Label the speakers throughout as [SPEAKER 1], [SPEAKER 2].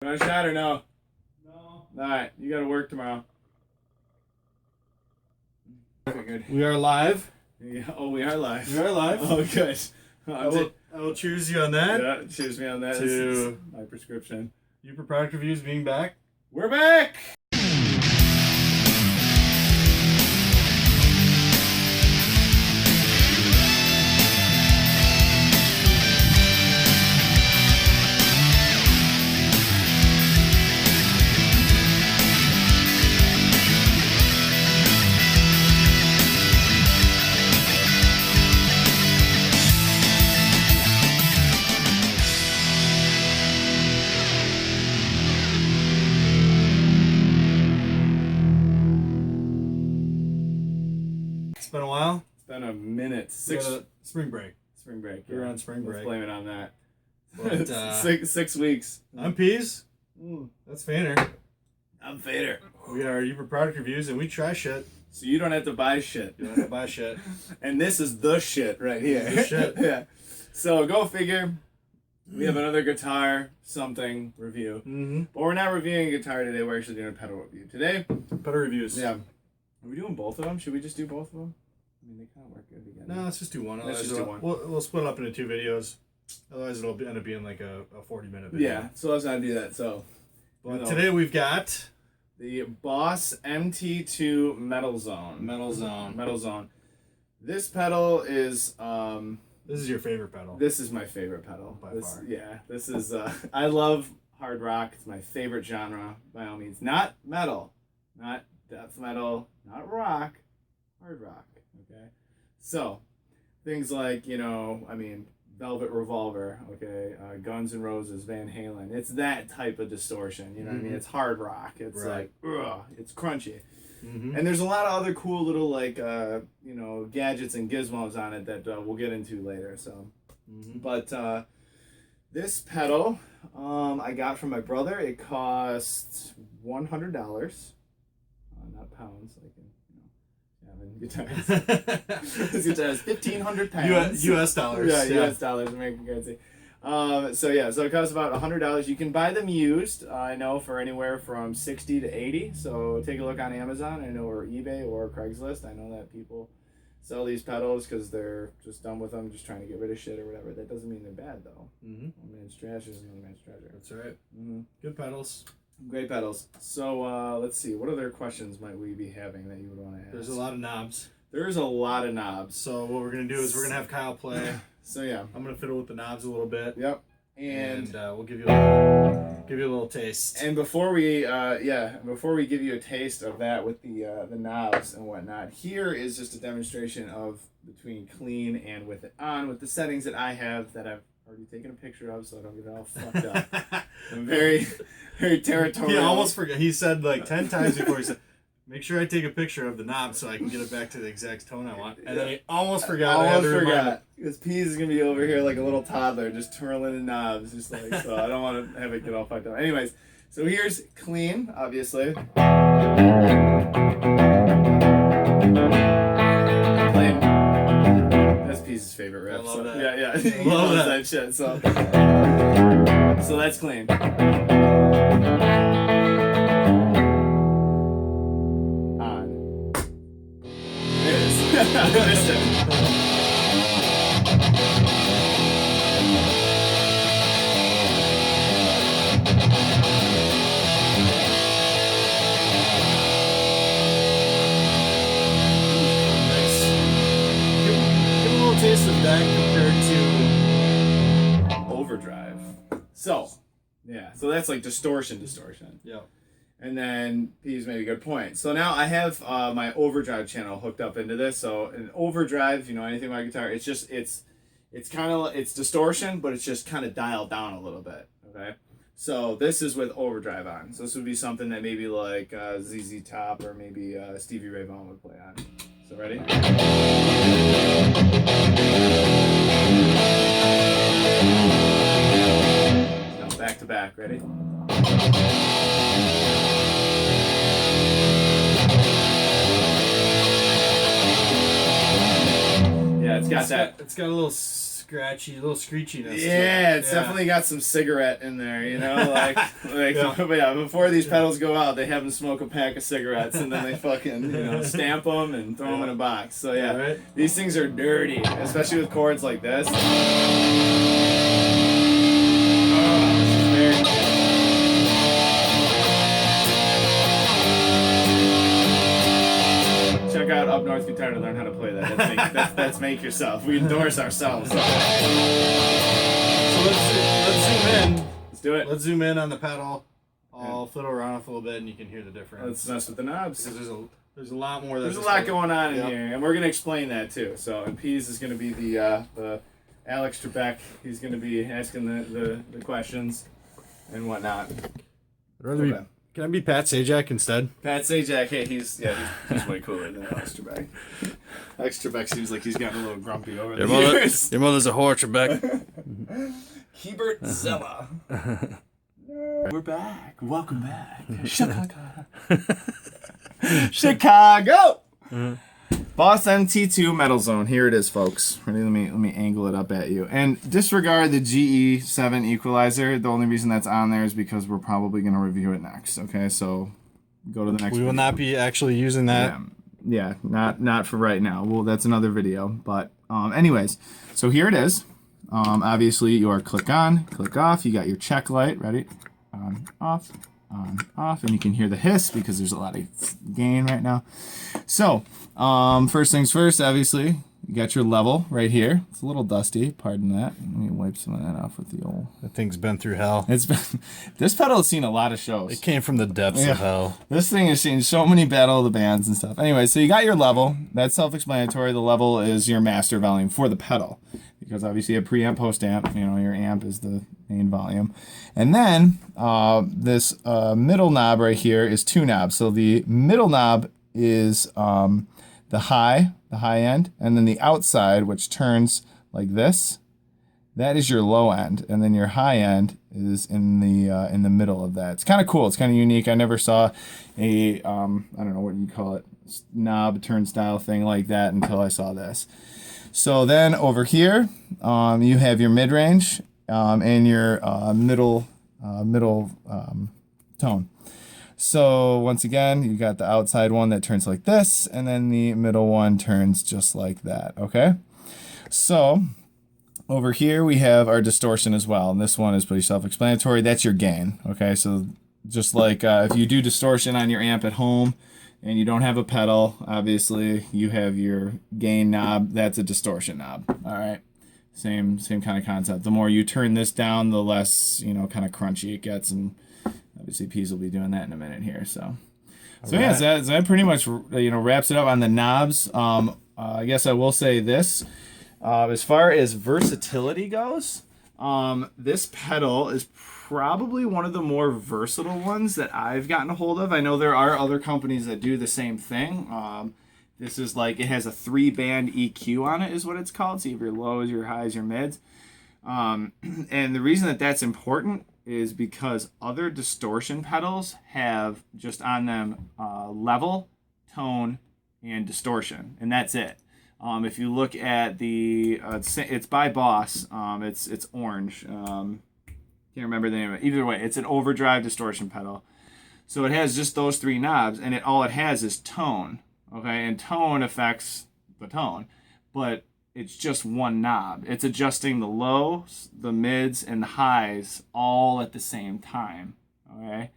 [SPEAKER 1] You want a shot or no?
[SPEAKER 2] No.
[SPEAKER 1] Alright, you gotta work tomorrow. Figured.
[SPEAKER 2] We are live.
[SPEAKER 1] Yeah. Oh, we are live.
[SPEAKER 2] We are live.
[SPEAKER 1] Oh, good.
[SPEAKER 2] I will cheers you on that.
[SPEAKER 1] Yeah, cheers me on that.
[SPEAKER 2] To-
[SPEAKER 1] This is my prescription.
[SPEAKER 2] Yooper product reviews being back.
[SPEAKER 1] We're back!
[SPEAKER 2] It's been a while.
[SPEAKER 1] It's been a minute.
[SPEAKER 2] We got a spring break.
[SPEAKER 1] Spring break.
[SPEAKER 2] We were on spring
[SPEAKER 1] Let's
[SPEAKER 2] break.
[SPEAKER 1] blame it on that.
[SPEAKER 2] But,
[SPEAKER 1] six weeks.
[SPEAKER 2] I'm Peas. That's Fanner.
[SPEAKER 1] I'm Fader.
[SPEAKER 2] We are Yooper product reviews and we try shit.
[SPEAKER 1] So you don't have to buy shit.
[SPEAKER 2] You don't have to buy shit.
[SPEAKER 1] And this is the shit right here.
[SPEAKER 2] The shit.
[SPEAKER 1] Yeah. So go figure. We have another guitar something review.
[SPEAKER 2] Mm-hmm.
[SPEAKER 1] But we're not reviewing a guitar today. We're actually doing a pedal review today.
[SPEAKER 2] Pedal reviews.
[SPEAKER 1] Yeah. Are we doing both of them? Should we just do both of them? I mean, they kind of work good together.
[SPEAKER 2] No, let's just do one.
[SPEAKER 1] Let's just do one.
[SPEAKER 2] We'll split it up into 2 videos. Otherwise, it'll end up being like a 40-minute video.
[SPEAKER 1] Yeah, so let's not do that. So,
[SPEAKER 2] But today we've got
[SPEAKER 1] the Boss MT-2 Metal Zone.
[SPEAKER 2] Metal Zone.
[SPEAKER 1] Metal Zone. This pedal is
[SPEAKER 2] This is your favorite pedal.
[SPEAKER 1] this is my favorite pedal.
[SPEAKER 2] By
[SPEAKER 1] This-
[SPEAKER 2] far.
[SPEAKER 1] Yeah, this is I love hard rock. It's my favorite genre by all means. Not metal, not death metal, not rock, hard rock. Okay, so things like Velvet Revolver, okay, Guns N' Roses, Van Halen. It's that type of distortion. You know what I mean? It's hard rock. It's
[SPEAKER 2] Right.
[SPEAKER 1] like it's crunchy.
[SPEAKER 2] Mm-hmm.
[SPEAKER 1] And there's a lot of other cool little gadgets and gizmos on it that we'll get into later. So, but this pedal I got from my brother. It cost $100, not pounds, like in guitars. This guitar is 1,500 pounds.
[SPEAKER 2] U.S. dollars.
[SPEAKER 1] Yeah, U.S. dollars, American currency. So it costs about $100. You can buy them used, I know, for anywhere from $60 to $80. So take a look on Amazon, I know, or eBay or Craigslist. I know that people sell these pedals because they're just done with them, just trying to get rid of shit or whatever. That doesn't mean they're bad, though.
[SPEAKER 2] Mm-hmm.
[SPEAKER 1] One man's trash is another man's treasure.
[SPEAKER 2] That's right.
[SPEAKER 1] Mm-hmm.
[SPEAKER 2] Good pedals.
[SPEAKER 1] Great pedals. So let's see. What other questions might we be having that you would want to ask?
[SPEAKER 2] There's a lot of knobs.
[SPEAKER 1] There's a lot of knobs.
[SPEAKER 2] So what we're going to do is we're going to have Kyle play.
[SPEAKER 1] So yeah.
[SPEAKER 2] I'm going to fiddle with the knobs a little bit.
[SPEAKER 1] Yep.
[SPEAKER 2] And we'll give you a little taste.
[SPEAKER 1] And before we give you a taste of that with the knobs and whatnot, here is just a demonstration of between clean and with it on with the settings that I have that I've already taken a picture of, so I don't get it all fucked up. I'm very, very territorial.
[SPEAKER 2] He almost forgot. He said like 10 times before. He said, "Make sure I take a picture of the knob so I can get it back to the exact tone I want." And then he almost forgot. I
[SPEAKER 1] almost forgot. Because Peas is gonna be over here like a little toddler, just twirling the knobs, just like so. I don't want to have it get all fucked up. Anyways, so here's clean, obviously. Clean. That's Peas' favorite riff.
[SPEAKER 2] I love
[SPEAKER 1] so,
[SPEAKER 2] that.
[SPEAKER 1] Yeah.
[SPEAKER 2] I
[SPEAKER 1] He
[SPEAKER 2] love
[SPEAKER 1] loves
[SPEAKER 2] that.
[SPEAKER 1] shit. So that's clean. On. There it is. I missed it. Give a little taste of that compared to overdrive. So that's like distortion.
[SPEAKER 2] Yeah.
[SPEAKER 1] And then Peas made a good point. So now I have my overdrive channel hooked up into this. So an overdrive, anything about guitar, it's kind of it's distortion, but it's just kind of dialed down a little bit. Okay. So this is with overdrive on. So this would be something that maybe like ZZ Top or maybe Stevie Ray Vaughan would play on. So ready? Now back to back. Ready? Yeah, it's got that.
[SPEAKER 2] It's got a little scratchy, a little screechiness.
[SPEAKER 1] Yeah, it's definitely got some cigarette in there, you know, like yeah. Before these pedals go out, they have them smoke a pack of cigarettes and then they fucking stamp them and throw them in a box. So yeah,
[SPEAKER 2] right?
[SPEAKER 1] These things are dirty, especially with chords like this. Check out Up North Guitar to learn how to play that. That's make yourself. We endorse ourselves. So
[SPEAKER 2] let's zoom in.
[SPEAKER 1] Let's do it.
[SPEAKER 2] Let's zoom in on the pedal. I'll fiddle around with a little bit, and you can hear the difference.
[SPEAKER 1] Let's mess with the knobs.
[SPEAKER 2] Because there's a lot more.
[SPEAKER 1] There's a lot going on in here, and we're gonna explain that too. So, and Pease is gonna be the Alex Trebek. He's gonna be asking the questions and whatnot.
[SPEAKER 2] Can I be Pat Sajak instead?
[SPEAKER 1] Pat Sajak, hey, he's way cooler than Alex Trebek. Alex Trebek seems like he's gotten a little grumpy over the years.
[SPEAKER 2] Your mother's a whore, Trebek.
[SPEAKER 1] Hebert Zella. We're back. Welcome back. Chicago. Chicago! Boss MT-2 Metal Zone. Here it is, folks. Ready? Let me angle it up at you. And disregard the GE7 equalizer. The only reason that's on there is because we're probably going to review it next. Okay, so go to the next
[SPEAKER 2] We
[SPEAKER 1] video.
[SPEAKER 2] will not be actually using that.
[SPEAKER 1] Yeah, not for right now. Well, that's another video. But anyways, so here it is. Obviously, your click on, click off. You got your check light. Ready? On, off. On, off, and you can hear the hiss because there's a lot of gain right now. So, first things first, obviously, you got your level right here. It's a little dusty, pardon that. Let me wipe some of that off with the old...
[SPEAKER 2] That thing's been through hell.
[SPEAKER 1] This pedal has seen a lot of shows.
[SPEAKER 2] It came from the depths of hell.
[SPEAKER 1] This thing has seen so many Battle of the Bands and stuff. Anyway, so you got your level. That's self-explanatory. The level is your master volume for the pedal. Because obviously you have preamp, post-amp. Your amp is the main volume. And then this middle knob right here is two knobs. So the middle knob is the high end, and then the outside, which turns like this, that is your low end, and then your high end is in the middle of that. It's kind of cool. It's kind of unique. I never saw a I don't know what you call it, knob turnstile thing like that until I saw this. So then over here, you have your mid-range and your middle tone. So once again, you got the outside one that turns like this, and then the middle one turns just like that, okay? So over here, we have our distortion as well, and this one is pretty self-explanatory. That's your gain, okay? So just like if you do distortion on your amp at home, and you don't have a pedal, obviously, you have your gain knob. That's a distortion knob, all right? Same kind of concept. The more you turn this down, the less, kind of crunchy it gets, and obviously Pease will be doing that in a minute here. So yeah, that pretty much, wraps it up on the knobs. I guess I will say this. As far as versatility goes, this pedal is probably one of the more versatile ones that I've gotten a hold of. I know there are other companies that do the same thing. This is like, it has a 3-band EQ on it is what it's called. So you have your lows, your highs, your mids. And the reason that that's important is because other distortion pedals have just on them level, tone, and distortion, and that's it. If you look at the, it's by Boss. It's orange. Can't remember the name of it. Either way, it's an overdrive distortion pedal. So it has just those 3 knobs, and all it has is tone. Okay, and tone affects the tone, but it's just one knob. It's adjusting the lows, the mids, and the highs all at the same time. Okay.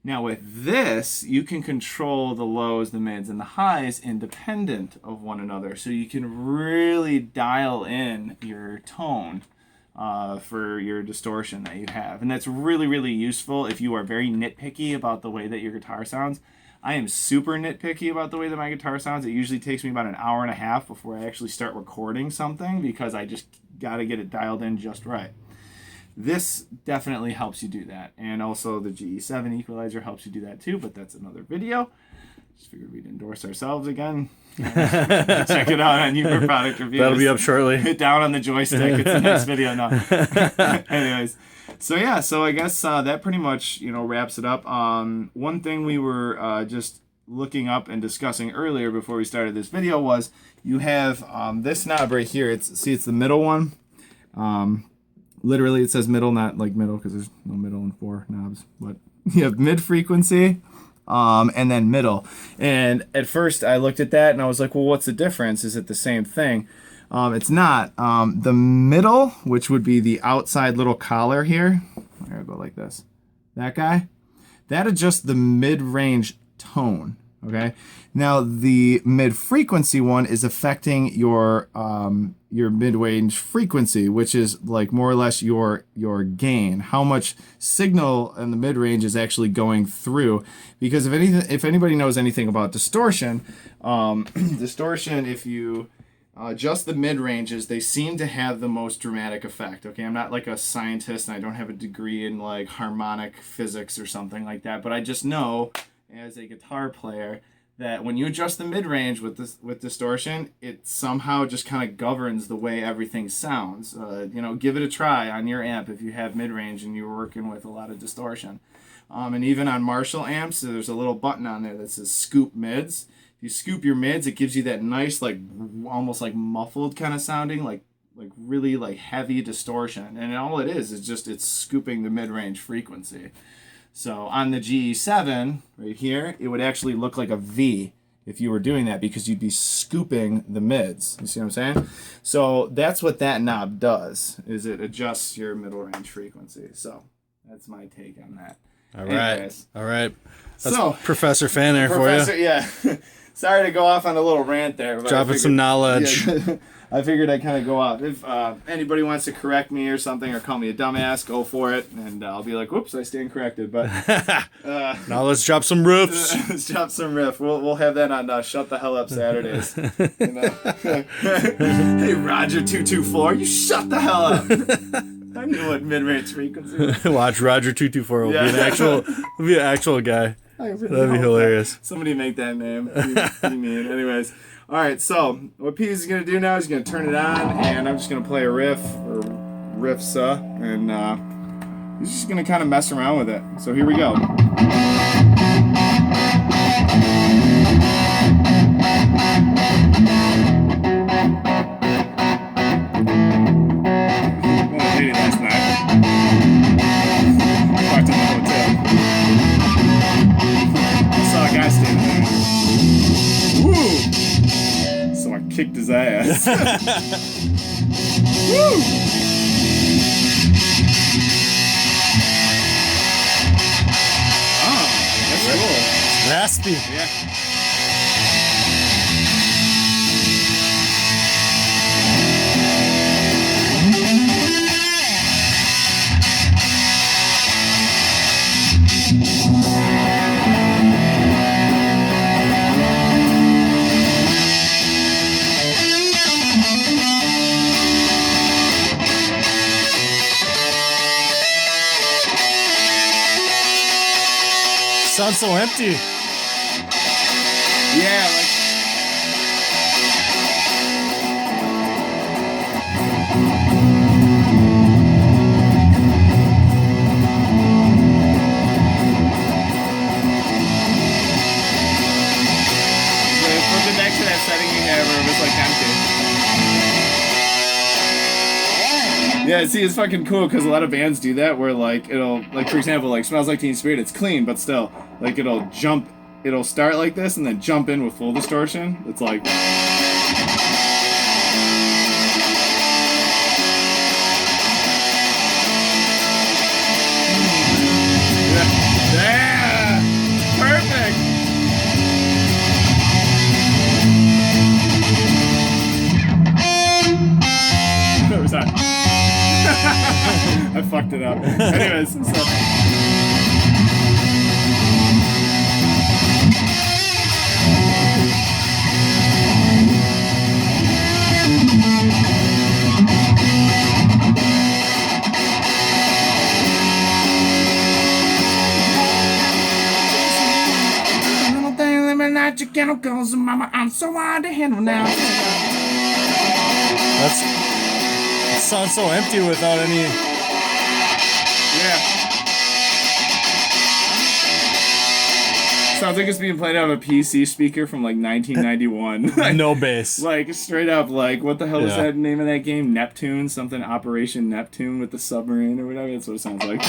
[SPEAKER 1] Now with this, you can control the lows, the mids, and the highs independent of one another. So you can really dial in your tone for your distortion that you have. And that's really, really useful if you are very nitpicky about the way that your guitar sounds. I am super nitpicky about the way that my guitar sounds. It usually takes me about an hour and a half before I actually start recording something because I just got to get it dialed in just right. This definitely helps you do that. And also the GE7 equalizer helps you do that too, but that's another video. Just figured we'd endorse ourselves again. Check it out on Yooper product reviews.
[SPEAKER 2] That'll be up shortly.
[SPEAKER 1] Hit down on the joystick. It's the next video. No. Anyways. So yeah, so I guess that pretty much, wraps it up. One thing we were just looking up and discussing earlier before we started this video was you have this knob right here. It's the middle one. Literally, it says middle, not like middle, because there's no middle in 4 knobs. But you have mid frequency, and then middle. And at first, I looked at that and I was like, well, what's the difference? Is it the same thing? It's not. The middle, which would be the outside little collar here. Here, I'll go like this. That guy. That adjusts the mid-range tone. Okay. Now the mid-frequency one is affecting your mid-range frequency, which is like more or less your gain, how much signal in the mid-range is actually going through. Because if anybody knows anything about distortion, distortion, if you just the mid-ranges, they seem to have the most dramatic effect. Okay, I'm not like a scientist and I don't have a degree in like harmonic physics or something like that, but I just know as a guitar player that when you adjust the mid-range with distortion, it somehow just kind of governs the way everything sounds. Give it a try on your amp if you have mid-range and you're working with a lot of distortion. And even on Marshall amps, there's a little button on there that says scoop mids. If you scoop your mids, it gives you that nice, like almost like muffled kind of sounding, like really like heavy distortion. And all it is just it's scooping the mid-range frequency. So on the GE7 right here, it would actually look like a V if you were doing that because you'd be scooping the mids. You see what I'm saying? So that's what that knob does, is it adjusts your middle range frequency. So that's my take on that.
[SPEAKER 2] All right.
[SPEAKER 1] Anyways.
[SPEAKER 2] All right. That's
[SPEAKER 1] So,
[SPEAKER 2] Professor Fan there for you.
[SPEAKER 1] Yeah. Sorry to go off on a little rant there. But
[SPEAKER 2] Dropping some knowledge.
[SPEAKER 1] Yeah, I figured I'd kind of go off. If anybody wants to correct me or something or call me a dumbass, go for it. And I'll be like, whoops, I stand corrected. But
[SPEAKER 2] now let's drop some riffs.
[SPEAKER 1] let's drop some riff. We'll have that on Shut the Hell Up Saturdays. Hey, Roger 224, you shut the hell up. I knew what mid-range frequency was.
[SPEAKER 2] Watch Roger 224 will be an actual guy. That'd be hilarious.
[SPEAKER 1] Somebody make that name. You mean. Anyways. All right, so what Pete is going to do now is going to turn it on, and I'm just going to play a riff, or riffs, and he's just going to kind of mess around with it. So here we go. Last night. Walked in the hotel. I saw a guy standing there. Woo! So I kicked his ass. Woo! Oh, that's cool.
[SPEAKER 2] Raspy.
[SPEAKER 1] Yeah.
[SPEAKER 2] Sounds so empty.
[SPEAKER 1] Yeah, like. Flip it back to that setting you have where it was like empty. Yeah, see, it's fucking cool because a lot of bands do that where like it'll, like for example, like Smells Like Teen Spirit, it's clean, but still, like it'll start like this and then jump in with full distortion. It's like. Yeah, perfect. Oh, sorry. I fucked it up. Anyways, so. Little thing, let me light your chemicals, mama, I'm so hard to handle now.
[SPEAKER 2] That sounds so empty without any.
[SPEAKER 1] Yeah. sounds like it's being played on a PC speaker from like 1991.
[SPEAKER 2] No bass.
[SPEAKER 1] Like straight up, like what the hell is that name of that game? Neptune, something Operation Neptune with the submarine or whatever. That's what it sounds like.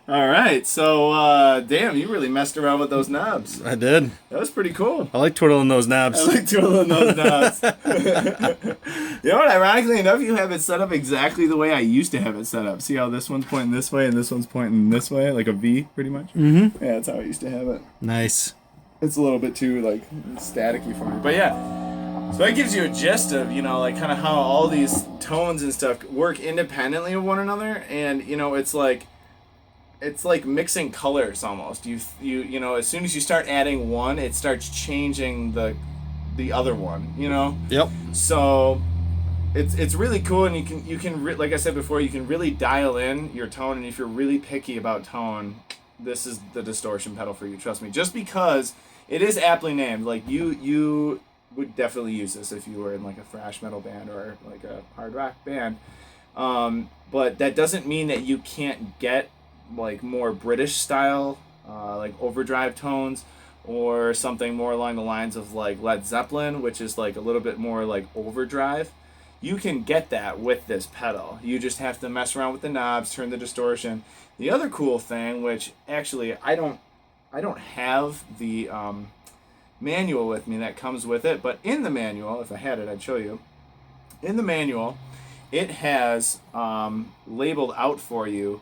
[SPEAKER 1] All right, so damn, you really messed around with those knobs.
[SPEAKER 2] I did.
[SPEAKER 1] That was pretty cool.
[SPEAKER 2] I like twiddling those knobs.
[SPEAKER 1] I like twirling those knobs. You know what? Ironically enough, you have it set up exactly the way I used to have it set up. See how this one's pointing this way and this one's pointing this way, like a V, pretty much.
[SPEAKER 2] Mm-hmm.
[SPEAKER 1] Yeah, that's how I used to have it.
[SPEAKER 2] Nice.
[SPEAKER 1] It's a little bit too like staticky for me, but yeah. So that gives you a gist of, you know, like kind of how all these tones and stuff work independently of one another, and you know, it's like mixing colors almost. You know, as soon as you start adding one, it starts changing the other one. You know.
[SPEAKER 2] Yep.
[SPEAKER 1] So it's really cool, and you can like I said before, you can really dial in your tone, and if you're really picky about tone, this is the distortion pedal for you. Trust me, just because it is aptly named. Like you would definitely use this if you were in like a thrash metal band or like a hard rock band. But that doesn't mean that you can't get like more British style, like overdrive tones, or something more along the lines of like Led Zeppelin, which is like a little bit more like overdrive. You can get that with this pedal. You just have to mess around with the knobs, turn the distortion. The other cool thing, which actually I don't have the manual with me that comes with it, but in the manual, if I had it, I'd show you. In the manual, it has labeled out for you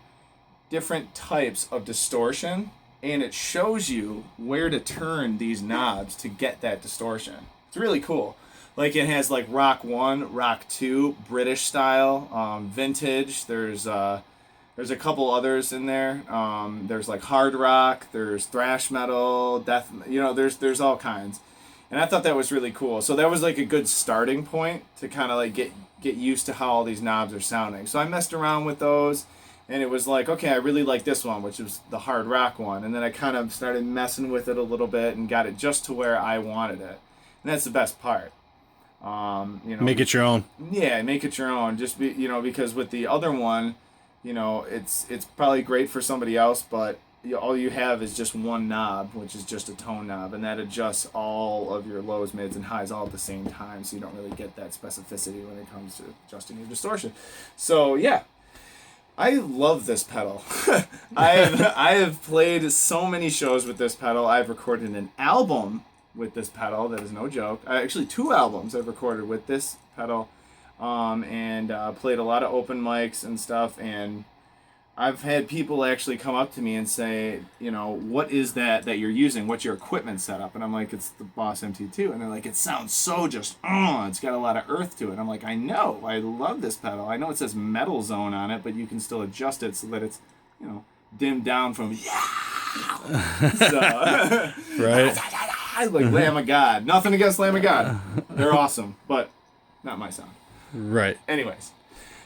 [SPEAKER 1] different types of distortion, and it shows you where to turn these knobs to get that distortion. It's really cool. Like it has like Rock 1, Rock 2, British style, vintage. There's a couple others in there. There's like hard rock, there's thrash metal, death, you know, there's all kinds. And I thought that was really cool. So that was like a good starting point to kind of like get used to how all these knobs are sounding. So I messed around with those, and it was like, okay, I really like this one, which was the hard rock one. And then I kind of started messing with it a little bit and got it just to where I wanted it. And that's the best part. You know,
[SPEAKER 2] make it your own.
[SPEAKER 1] Yeah, make it your own. Just be, you know, because with the other one, you know, it's probably great for somebody else, but all you have is just one knob, which is just a tone knob, and that adjusts all of your lows, mids, and highs all at the same time, so you don't really get that specificity when it comes to adjusting your distortion. So yeah, I love this pedal. I have played so many shows with this pedal. I've recorded an album with this pedal. That is no joke. Actually, 2 albums I've recorded with this pedal, and played a lot of open mics and stuff. And I've had people actually come up to me and say, you know, what is that you're using? What's your equipment setup? And I'm like, it's the Boss MT-2. And they're like, it sounds so just, it's got a lot of earth to it. And I'm like, I know, I love this pedal. I know it says Metal Zone on it, but you can still adjust it so that it's, you know, dimmed down from so,
[SPEAKER 2] right.
[SPEAKER 1] Like Lamb of God. Nothing against Lamb of God. They're awesome, but not my sound.
[SPEAKER 2] Right.
[SPEAKER 1] Anyways.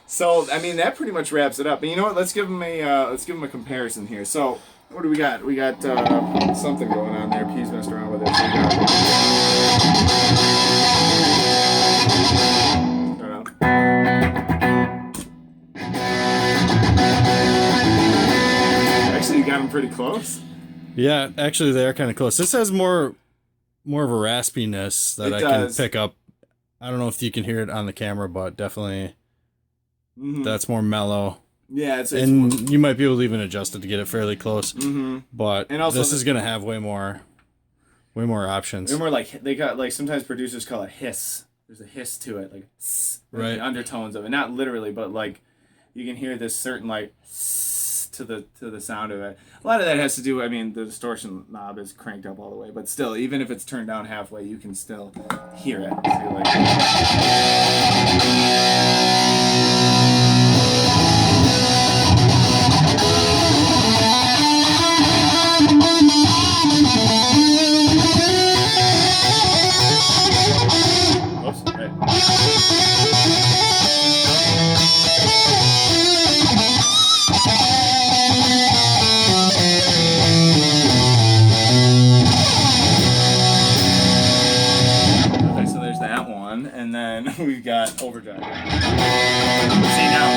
[SPEAKER 1] So, I mean, that pretty much wraps it up. And you know what? Let's give them a comparison here. So, what do we got? We got something going on there. P's messed around with it. So actually, you got them pretty close.
[SPEAKER 2] Yeah, actually, they are kind of close. This has more of a raspiness that I can pick up. I don't know if you can hear it on the camera, but definitely. Mm-hmm. That's more mellow.
[SPEAKER 1] Yeah, it's
[SPEAKER 2] and you might be able to even adjust it to get it fairly close.
[SPEAKER 1] Mm-hmm.
[SPEAKER 2] But and also this is gonna have way more options.
[SPEAKER 1] Way more like they got like sometimes producers call it hiss. There's a hiss to it, like
[SPEAKER 2] right.
[SPEAKER 1] The undertones of it, not literally, but like you can hear this certain like to the sound of it. A lot of that has to do. I mean, the distortion knob is cranked up all the way, but still, even if it's turned down halfway, you can still hear it. So and then we've got overdrive. See now.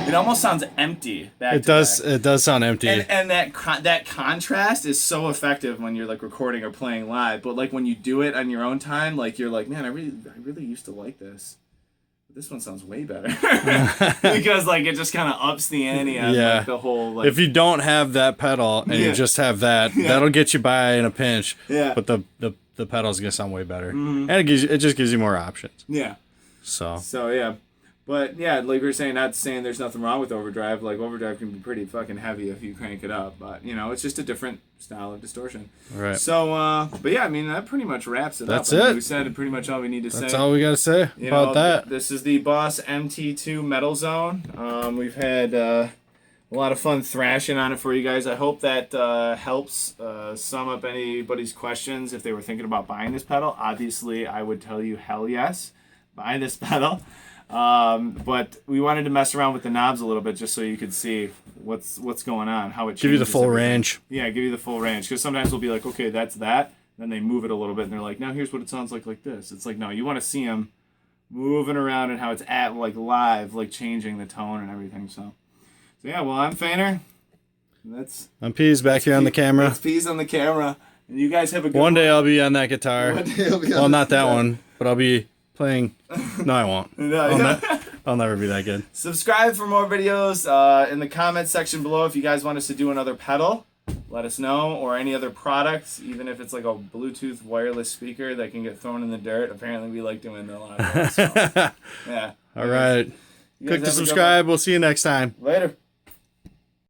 [SPEAKER 1] It almost sounds empty.
[SPEAKER 2] It does. It does sound empty.
[SPEAKER 1] And that contrast is so effective when you're like recording or playing live. But like when you do it on your own time, like you're like, man, I really used to like this. But this one sounds way better because like it just kind of ups the ante on like the whole. Like,
[SPEAKER 2] if you don't have that pedal and you just have that, that'll get you by in a pinch.
[SPEAKER 1] Yeah.
[SPEAKER 2] But the pedal's gonna sound way better, and it just gives you more options.
[SPEAKER 1] Yeah.
[SPEAKER 2] So
[SPEAKER 1] yeah. But yeah, like we were saying, not saying there's nothing wrong with overdrive. Like overdrive can be pretty fucking heavy if you crank it up, but you know, it's just a different style of distortion.
[SPEAKER 2] Right.
[SPEAKER 1] So, but yeah, I mean that pretty much wraps it up.
[SPEAKER 2] That's it.
[SPEAKER 1] We said pretty much all we need to say.
[SPEAKER 2] That's all we gotta say about that.
[SPEAKER 1] This is the Boss MT-2 Metal Zone. We've had a lot of fun thrashing on it for you guys. I hope that helps sum up anybody's questions if they were thinking about buying this pedal. Obviously, I would tell you hell yes, buy this pedal. But we wanted to mess around with the knobs a little bit just so you could see what's going on, how it changes.
[SPEAKER 2] Give you the full
[SPEAKER 1] everything.
[SPEAKER 2] range.
[SPEAKER 1] Yeah, give you the full range. Because sometimes we'll be like, okay, that's that. Then they move it a little bit and they're like, now here's what it sounds like this. It's like, no, you want to see them moving around and how it's at like live, like changing the tone and everything. So yeah, well, I'm Fainer.
[SPEAKER 2] I'm Pease back here on the camera.
[SPEAKER 1] That's Pease on the camera. And you guys have a good
[SPEAKER 2] one day I'll be on that guitar.
[SPEAKER 1] One day I'll be
[SPEAKER 2] well, not that one, but I'll be playing. No, I won't.
[SPEAKER 1] No,
[SPEAKER 2] I'll never be that good.
[SPEAKER 1] Subscribe for more videos in the comments section below. If you guys want us to do another pedal, let us know, or any other products, even if it's like a Bluetooth wireless speaker that can get thrown in the dirt. Apparently we like doing a lot of that. So, yeah.
[SPEAKER 2] All right. Click to subscribe. We'll see you next time.
[SPEAKER 1] Later.